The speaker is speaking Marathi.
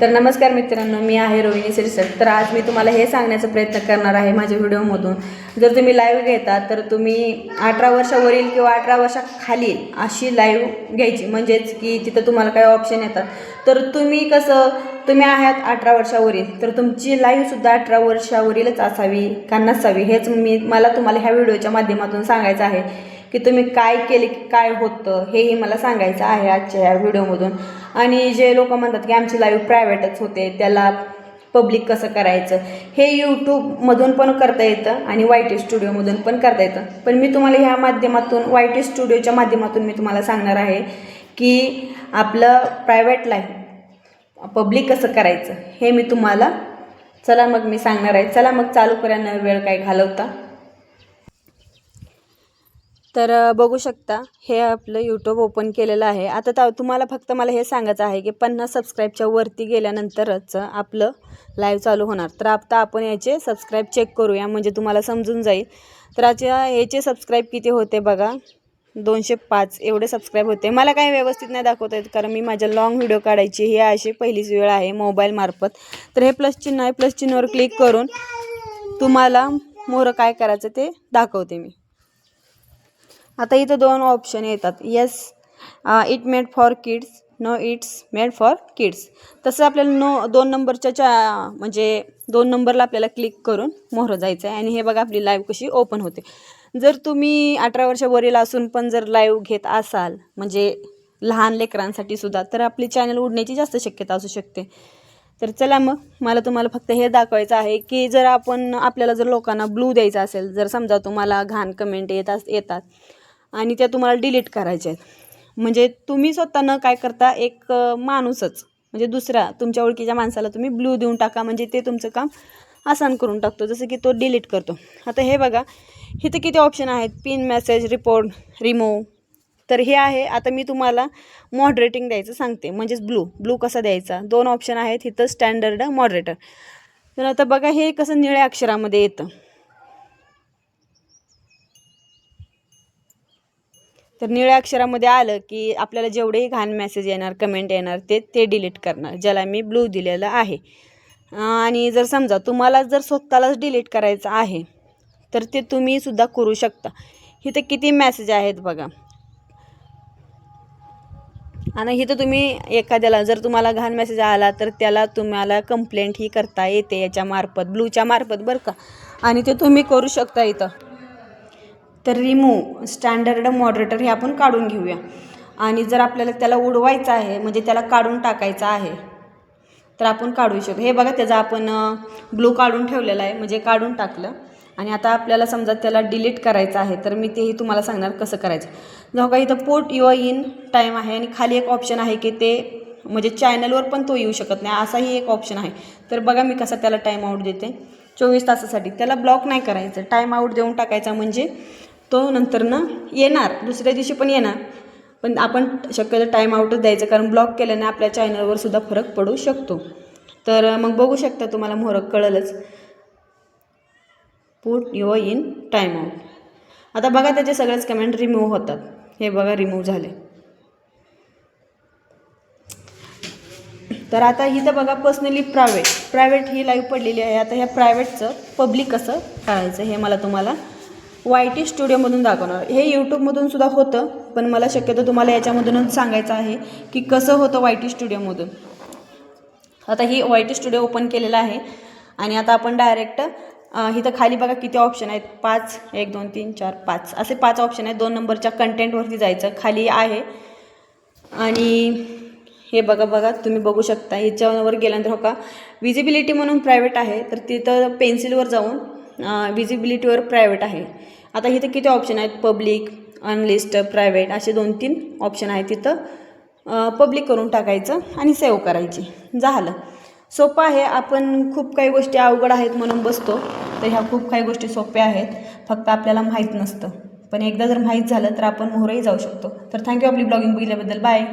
तर नमस्कार मित्रांनो, मी आहे रोहिणी सिरसट। तर आज मी तुम्हाला हे सांगण्याचा प्रयत्न करणार आहे माझ्या व्हिडिओमधून, जर तुम्ही लाईव्ह घेता तर तुम्ही 18 वर्षावरील किंवा 18 वर्षाखालील अशी लाईव्ह घ्यायची, म्हणजेच की तिथं तुम्हाला काही ऑप्शन येतात। तर तुम्ही कसं, तुम्ही आहात 18 वर्षावरील तर तुमची लाईव्हसुद्धा 18 वर्षावरीलच असावी का नसावी, हेच मला तुम्हाला ह्या व्हिडिओच्या माध्यमातून सांगायचं आहे की तुम्ही काय केले की काय होतं हेही मला सांगायचं आहे आजच्या ह्या व्हिडिओमधून। आणि जे लोक म्हणतात की आमची लाईव्ह प्रायव्हेटच होते, त्याला पब्लिक कसं करायचं, हे यूट्यूबमधून पण करता येतं आणि YT स्टुडिओमधून पण करता येतं। पण मी तुम्हाला ह्या माध्यमातून YT स्टुडिओच्या माध्यमातून मी तुम्हाला सांगणार आहे की आपलं प्रायव्हेट लाईव्ह पब्लिक कसं करायचं हे मी तुम्हाला, चला मग मी सांगणार आहे। चला मग चालू करूया, न वेळ काय घालवता। तर बघू शकता, हे आपलं यूट्यूब ओपन केलेलं आहे। आता तुम्हाला फक्त मला हे सांगायचं आहे की 50 सबस्क्राईबच्या वरती गेल्यानंतरच आपलं लाईव्ह चालू होणार। तर आता आपण याचे सबस्क्राईब चेक करूया, म्हणजे तुम्हाला समजून जाईल। तर याचे सबस्क्राईब किती होते बघा, 205 एवढे सबस्क्राईब होते। मला काही व्यवस्थित नाही दाखवता येत कारण मी माझ्या लॉंग व्हिडिओ काढायची ही अशी पहिलीच वेळ आहे मोबाईल मार्फत। तर हे प्लस चिन्ह आहे, प्लस चिन्हावर क्लिक करून तुम्हाला मोहरं काय करायचं ते दाखवते मी। आता इथं दोन ऑप्शन येतात, yes it made for kids, no it's made for kids. तसं आपल्याला 2 नंबरच्या म्हणजे 2 नंबरला आपल्याला क्लिक करून मोहरं जायचं आहे। आणि हे बघा आपली लाईव्ह कशी ओपन होते। जर तुम्ही 18 वर्षावरील असून पण जर लाईव्ह घेत असाल, म्हणजे लहान लेकरांसाठी सुद्धा, तर आपली चॅनल उडण्याची जास्त शक्यता असू शकते। तर चला मग मला तुम्हाला फक्त हे दाखवायचं आहे की जर आपल्याला जर लोकांना ब्लू द्यायचा असेल, जर समजा तुम्हाला घाण कमेंट येतात आणि त्या तुम्हाला डिलीट करायच्या आहेत, म्हणजे तुम्ही स्वतः न काय करता एक माणूसच, म्हणजे दुसऱ्या तुमच्या ओळखीच्या माणसाला तुम्ही ब्लू देऊन टाका, म्हणजे ते तुमचं काम आसान करून टाकतो, जसं की तो डिलीट करतो। आता हे बघा, इथं किती ऑप्शन आहेत, पिन, मेसेज, रिपोर्ट, रिमूव्ह। तर हे आहे, आता मी तुम्हाला मॉडरेटिंग द्यायचं सांगते, म्हणजेच ब्लू कसा द्यायचा। 2 ऑप्शन आहेत इथं, स्टँडर्ड, मॉडरेटर। तर आता बघा, हे कसं निळ्या अक्षरामध्ये येतं। तर निळ्या अक्षरामध्ये आलं की आपल्याला जेवढेही घाण मेसेज येणार, कमेंट येणार, ते डिलीट करणार, ज्याला मी ब्लू दिलेलं आहे। आणि जर समजा तुम्हाला जर स्वतःलाच डिलीट करायचं आहे तर ते तुम्ही सुद्धा करू शकता। इथं किती मेसेज आहेत बघा, आणि इथं तुम्ही एखाद्याला जर तुम्हाला घाण मेसेज आला तर त्याला तुम्हाला कंप्लेंट ही करता येते याच्या मार्फत, ब्लूच्या मार्फत बरं का, आणि ते तुम्ही करू शकता इथं। तर रिमूव्ह, स्टँडर्ड, मॉडरेटर हे आपण काढून घेऊया। आणि जर आपल्याला त्याला उडवायचं आहे, म्हणजे त्याला काढून टाकायचं आहे, तर आपण काढू शकतो। हे बघा, त्याचा आपण ब्लू काढून ठेवलेला आहे, म्हणजे काढून टाकलं। आणि आता आपल्याला समजा त्याला डिलीट करायचं आहे, तर मी तेही तुम्हाला सांगणार कसं करायचं। जेव्हा का इथं पुट युअर इन टाईम आहे आणि खाली एक ऑप्शन आहे की ते म्हणजे चॅनलवर पण तो येऊ शकत नाही, असाही एक ऑप्शन आहे। तर बघा मी कसा त्याला टाईम आऊट देते, 24 तासासाठी। त्याला ब्लॉक नाही करायचं, टाईम आऊट देऊन टाकायचा, म्हणजे तो नंतरनं येणार, दुसऱ्या दिवशी पण येणार, पण आपण शक्यतो टाईम आऊटच द्यायचं, कारण ब्लॉक केल्याने आपल्या चॅनलवर सुद्धा फरक पडू शकतो। तर मग बघू शकता, तुम्हाला मोहरं कळलंच, put your in time out. आता बघा, त्याचे सगळेच कमेंट रिमूव्ह होतात, हे बघा रिमूव्ह झाले। तर आता इथं बघा, पर्सनली प्रायव्हेट ही लाईव्ह पडलेली आहे। आता ह्या प्रायव्हेटचं पब्लिक कसं करायचं हे मला तुम्हाला YT स्टुडिओमधून दाखवणार। हे यूट्यूबमधून सुद्धा होतं, पण मला शक्यतो तुम्हाला याच्यामधूनच सांगायचं आहे की कसं होतं YT स्टुडिओमधून। आता ही YT स्टुडिओ ओपन केलेलं आहे आणि आता आपण डायरेक्ट इथं खाली बघा किती ऑप्शन आहेत, 5, 1 2 3 4 5 असे 5 ऑप्शन आहेत। 2 नंबरच्या कंटेंटवरती जायचं, खाली आहे। आणि हे बघा तुम्ही बघू शकता, ह्याच्यावर गेल्यानंतर हो का विजिबिलिटी म्हणून प्रायव्हेट आहे, तर तिथं पेन्सिलवर जाऊन विजिबिलिटीवर प्रायव्हेट आहे। आता इथं किती ऑप्शन आहेत, पब्लिक, अनलिस्ट, प्रायव्हेट असे 2-3 ऑप्शन आहेत। तिथं पब्लिक करून टाकायचं आणि सेव्ह करायची, झालं। सोपं आहे। आपण खूप काही गोष्टी अवघड आहेत म्हणून बसतो, तर ह्या खूप काही गोष्टी सोप्या आहेत, फक्त आपल्याला माहीत नसतं। पण एकदा जर माहीत झालं तर आपण मोहरंही जाऊ शकतो। तर थँक्यू आपली ब्लॉगिंग बघितल्याबद्दल, बाय।